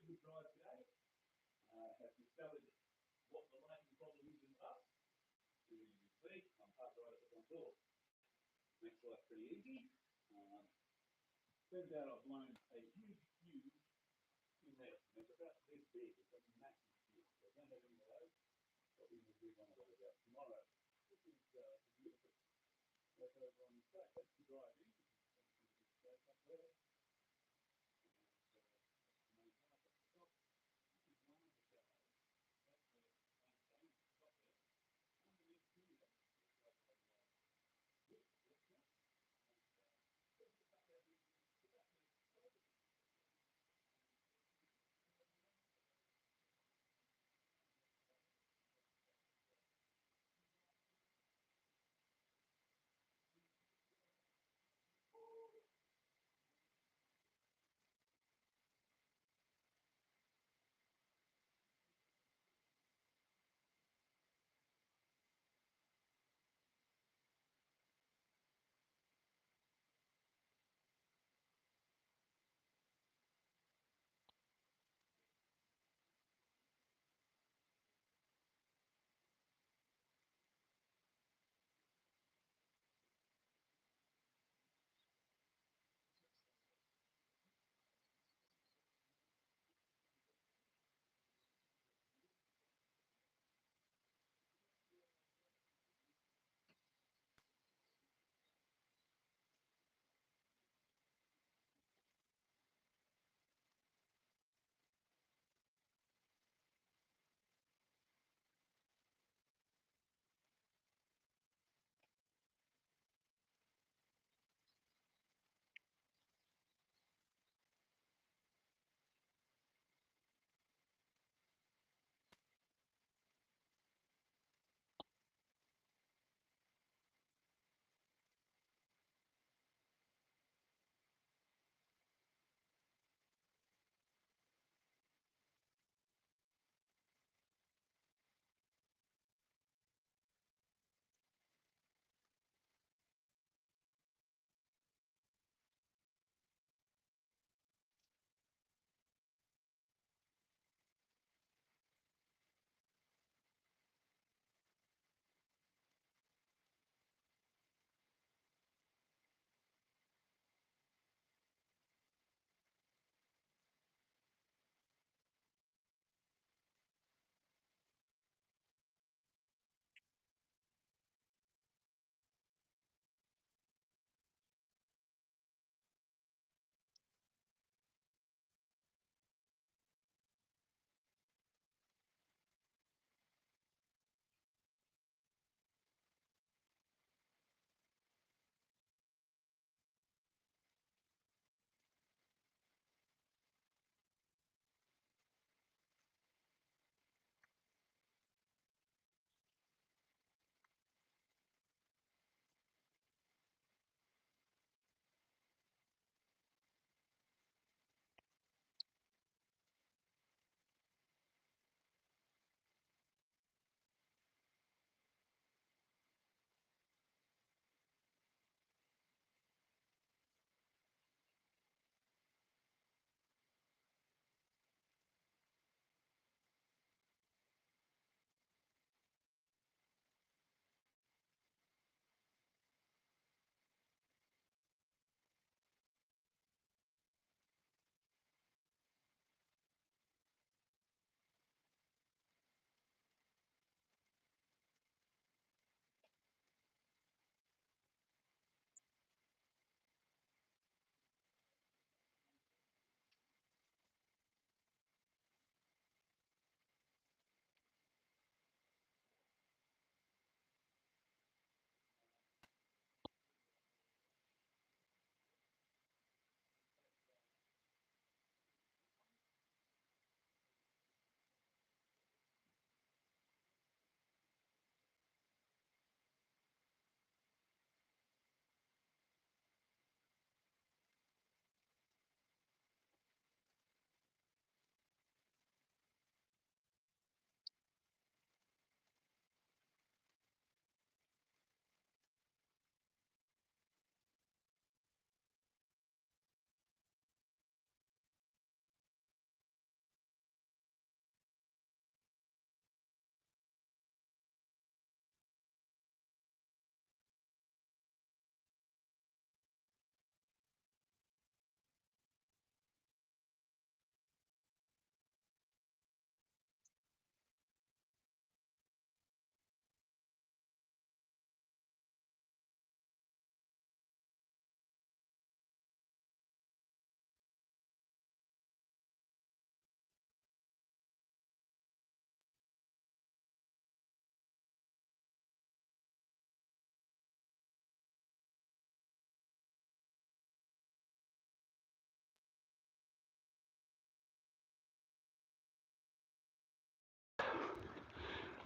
good drive today. Have discovered what the lighting problem is in the bus. As you can see, I'm parked right at the front door. Makes life pretty easy. Turns out I've blown a huge fuse in there. It's about this big. It's a massive fuse. So I don't have any of those. Probably will do one of those out tomorrow. This is beautiful. Lake Oberon Estate. That's the drive in. Up there. And that's the main house up the top. This is one of the chalets. That's the main thing up there. Underneath here, looks like a restaurant. And there's the back out here. The back there.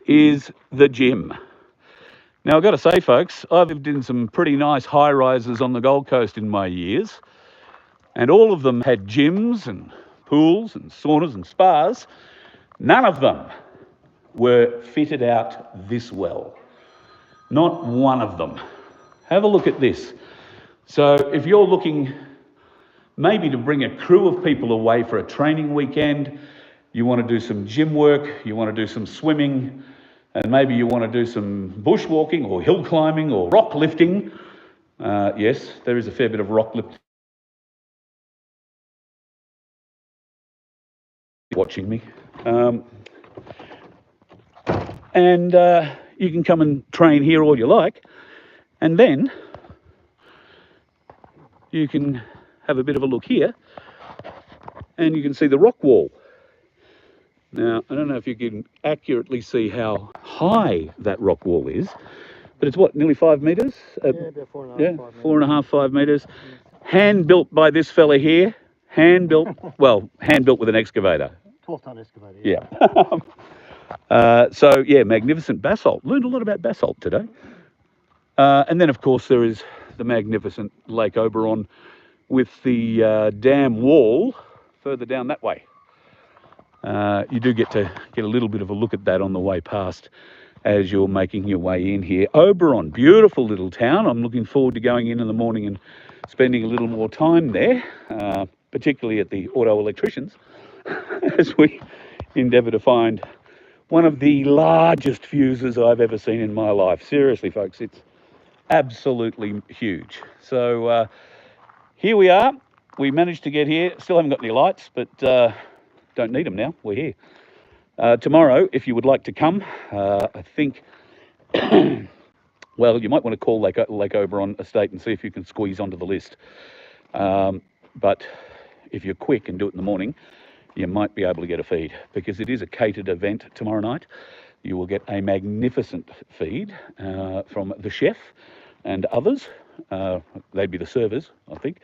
is the gym. Now, I've got to say, folks, I've lived in some pretty nice high-rises on the Gold Coast in my years, and all of them had gyms and pools and saunas and spas. None of them were fitted out this well. Not one of them. Have a look at this. So if you're looking maybe to bring a crew of people away for a training weekend, you want to do some gym work, you want to do some swimming, and maybe you want to do some bushwalking or hill climbing or rock lifting. Yes, there is a fair bit of rock lifting. Watching me. And you can come and train here all you like, and then you can have a bit of a look here, and you can see the rock wall. Now, I don't know if you can accurately see how high that rock wall is, but it's what, nearly 5 metres? Yeah, about 4.5, 4.5, 5 metres. Hand built by this fella here. Hand built, well, hand built with an excavator. 12-ton excavator. Yeah. So, yeah, magnificent basalt. Learned a lot about basalt today. And then, of course, there is the magnificent Lake Oberon with the dam wall further down that way. You do get to get a little bit of a look at that on the way past as you're making your way in here. Oberon, beautiful little town. I'm looking forward to going in the morning and spending a little more time there, particularly at the auto electricians, as we endeavour to find one of the largest fuses I've ever seen in my life. Seriously, folks, it's absolutely huge. So here we are. We managed to get here. Still haven't got any lights, but don't need them now. We're here. Tomorrow, if you would like to come, I think, well, you might want to call Lake Oberon Estate and see if you can squeeze onto the list. But if you're quick and do it in the morning, you might be able to get a feed, because it is a catered event tomorrow night. You will get a magnificent feed from the chef and others. They'd be the servers, I think.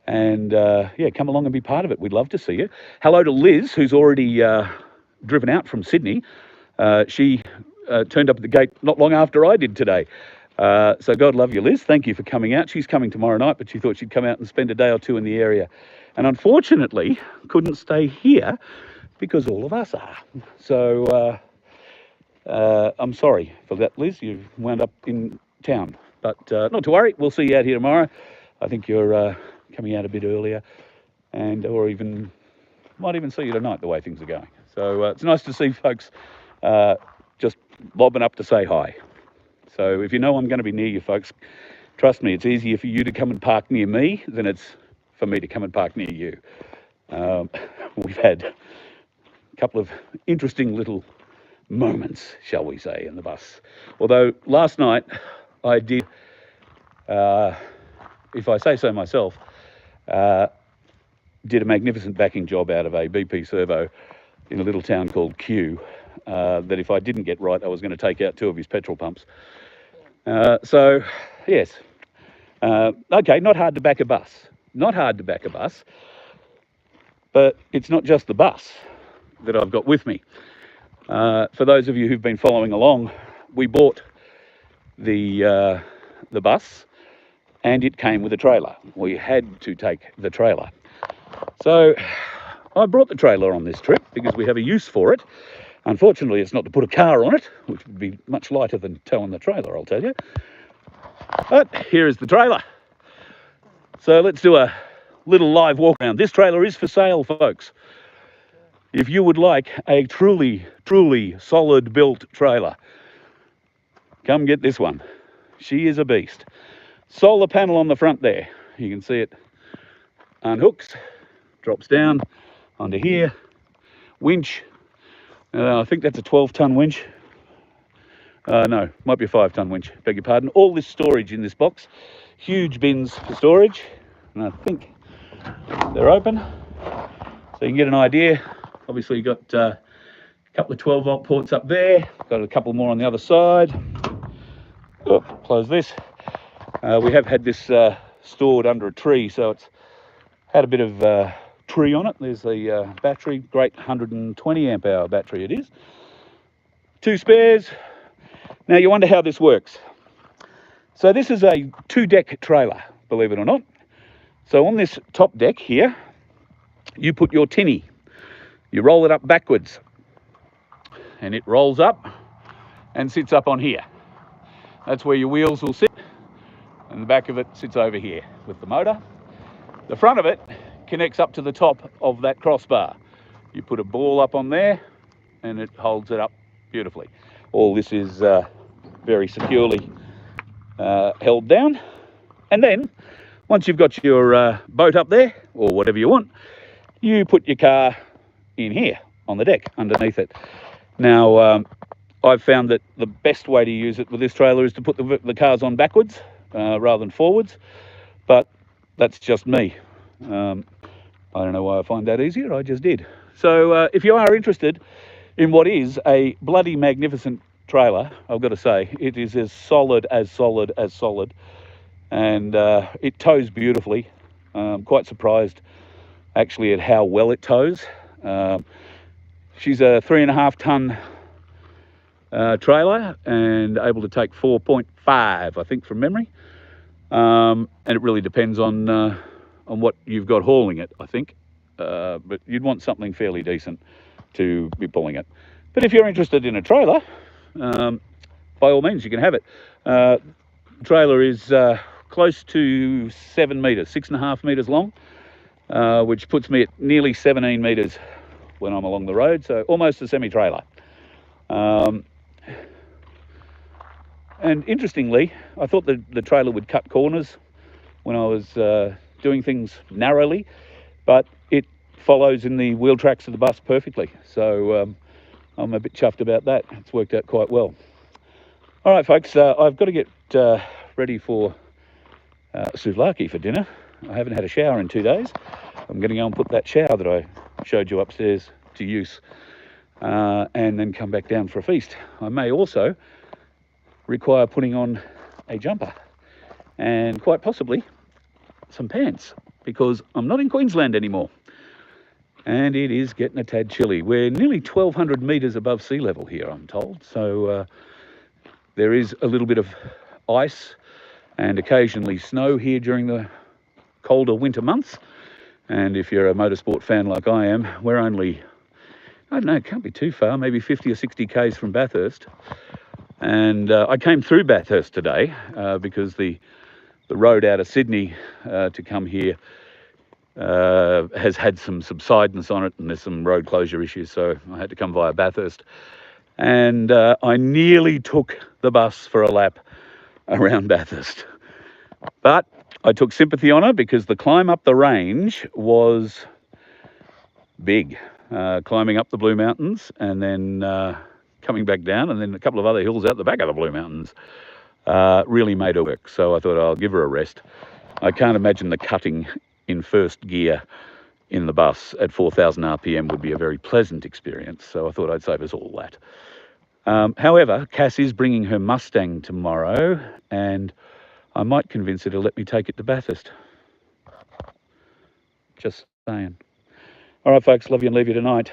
And yeah, come along and be part of it. We'd love to see you. Hello to Liz, who's already driven out from Sydney. She turned up at the gate not long after I did today. So God love you, Liz. Thank you for coming out. She's coming tomorrow night, but she thought she'd come out and spend a day or two in the area. And unfortunately, couldn't stay here because all of us are. So I'm sorry for that, Liz. You've wound up in town. But not to worry, we'll see you out here tomorrow. I think you're coming out a bit earlier, and or even might even see you tonight, the way things are going. So it's nice to see folks just lobbing up to say hi. So if you know I'm going to be near you, folks, trust me, it's easier for you to come and park near me than it's for me to come and park near you. We've had a couple of interesting little moments, shall we say, in the bus. Although last night I did, if I say so myself, did a magnificent backing job out of a BP servo in a little town called Kew, that if I didn't get right, I was going to take out 2 of his petrol pumps. So, yes. Okay, not hard to back a bus. Not hard to back a bus. But it's not just the bus that I've got with me. For those of you who've been following along, we bought the bus, and it came with a trailer. We had to take the trailer. So I brought the trailer on this trip because we have a use for it. Unfortunately, it's not to put a car on it, which would be much lighter than towing the trailer, I'll tell you. But here is the trailer. So let's do a little live walk around. This trailer is for sale, folks. If you would like a truly, truly solid built trailer, come get this one. She is a beast. Solar panel on the front there. You can see it unhooks, drops down onto here. Winch. I think that's a 12-ton winch. No, might be a 5-ton winch, beg your pardon. All this storage in this box. Huge bins for storage. And I think they're open. So you can get an idea. Obviously you've got a couple of 12-volt ports up there. Got a couple more on the other side. Oh, close this. We have had this stored under a tree, so it's had a bit of tree on it. There's the battery, great 120 amp hour battery it is. 2 spares. Now you wonder how this works. So this is a 2-deck trailer, believe it or not. So on this top deck here, you put your tinny. You roll it up backwards and it rolls up and sits up on here. That's where your wheels will sit, and the back of it sits over here with the motor. The front of it connects up to the top of that crossbar. You put a ball up on there and it holds it up beautifully. All this is very securely held down. And then once you've got your boat up there, or whatever you want, you put your car in here on the deck underneath it. Now I've found that the best way to use it with this trailer is to put the cars on backwards rather than forwards, but that's just me. I don't know why I find that easier, I just did. So if you are interested in what is a bloody magnificent trailer, I've got to say, it is as solid as solid as solid, and it tows beautifully. I'm quite surprised actually at how well it tows. She's a 3.5 ton trailer and able to take 4.5, I think, from memory. And it really depends on what you've got hauling it, I think. But you'd want something fairly decent to be pulling it. But if you're interested in a trailer, by all means, you can have it. The trailer is close to 7 metres, 6.5 metres long, which puts me at nearly 17 metres when I'm along the road, so almost a semi-trailer. And interestingly, I thought the trailer would cut corners when I was doing things narrowly, but it follows in the wheel tracks of the bus perfectly. So I'm a bit chuffed about that. It's worked out quite well. All right, folks, I've got to get ready for souvlaki for dinner. I haven't had a shower in 2 days. I'm going to go and put that shower that I showed you upstairs to use, and then come back down for a feast. I may also require putting on a jumper and quite possibly some pants, because I'm not in Queensland anymore and it is getting a tad chilly. We're nearly 1,200 metres above sea level here, I'm told, so there is a little bit of ice and occasionally snow here during the colder winter months. And if you're a motorsport fan like I am, we're only, I don't know, it can't be too far, maybe 50 or 60 k's from Bathurst. And I came through Bathurst today because the road out of Sydney to come here has had some subsidence on it, and there's some road closure issues, so I had to come via Bathurst. And I nearly took the bus for a lap around Bathurst. But I took sympathy on her because the climb up the range was big. Climbing up the Blue Mountains and then coming back down, and then a couple of other hills out the back of the Blue Mountains really made her work. So I thought I'll give her a rest. I can't imagine the cutting in first gear in the bus at 4,000 RPM would be a very pleasant experience. So I thought I'd save us all that. However, Cass is bringing her Mustang tomorrow, and I might convince her to let me take it to Bathurst. Just saying. All right, folks, love you and leave you tonight.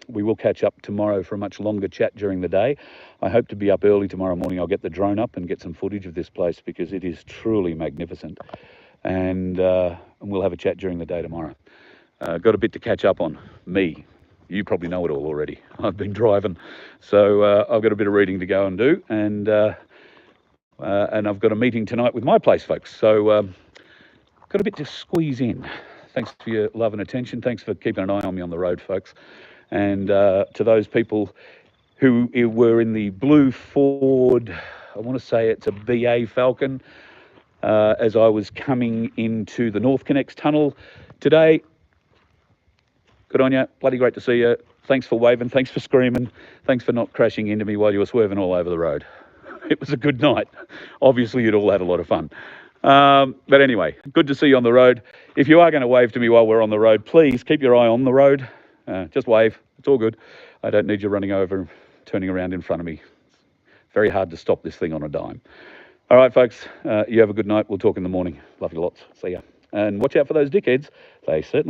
We will catch up tomorrow for a much longer chat during the day. I hope to be up early tomorrow morning. I'll get the drone up and get some footage of this place because it is truly magnificent. And we'll have a chat during the day tomorrow. Got a bit to catch up on. Me. You probably know it all already. I've been driving. So I've got a bit of reading to go and do. And I've got a meeting tonight with my place, folks. So got a bit to squeeze in. Thanks for your love and attention. Thanks for keeping an eye on me on the road, folks. And to those people who were in the blue Ford, I want to say it's a BA Falcon, as I was coming into the North Connects tunnel today, good on you. Bloody great to see you. Thanks for waving. Thanks for screaming. Thanks for not crashing into me while you were swerving all over the road. It was a good night. Obviously, you'd all had a lot of fun. But anyway, good to see you on the road. If you are going to wave to me while we're on the road, please keep your eye on the road. Just wave. It's all good. I don't need you running over and turning around in front of me. It's very hard to stop this thing on a dime. All right, folks, you have a good night. We'll talk in the morning. Love you lots. See ya. And watch out for those dickheads. They certainly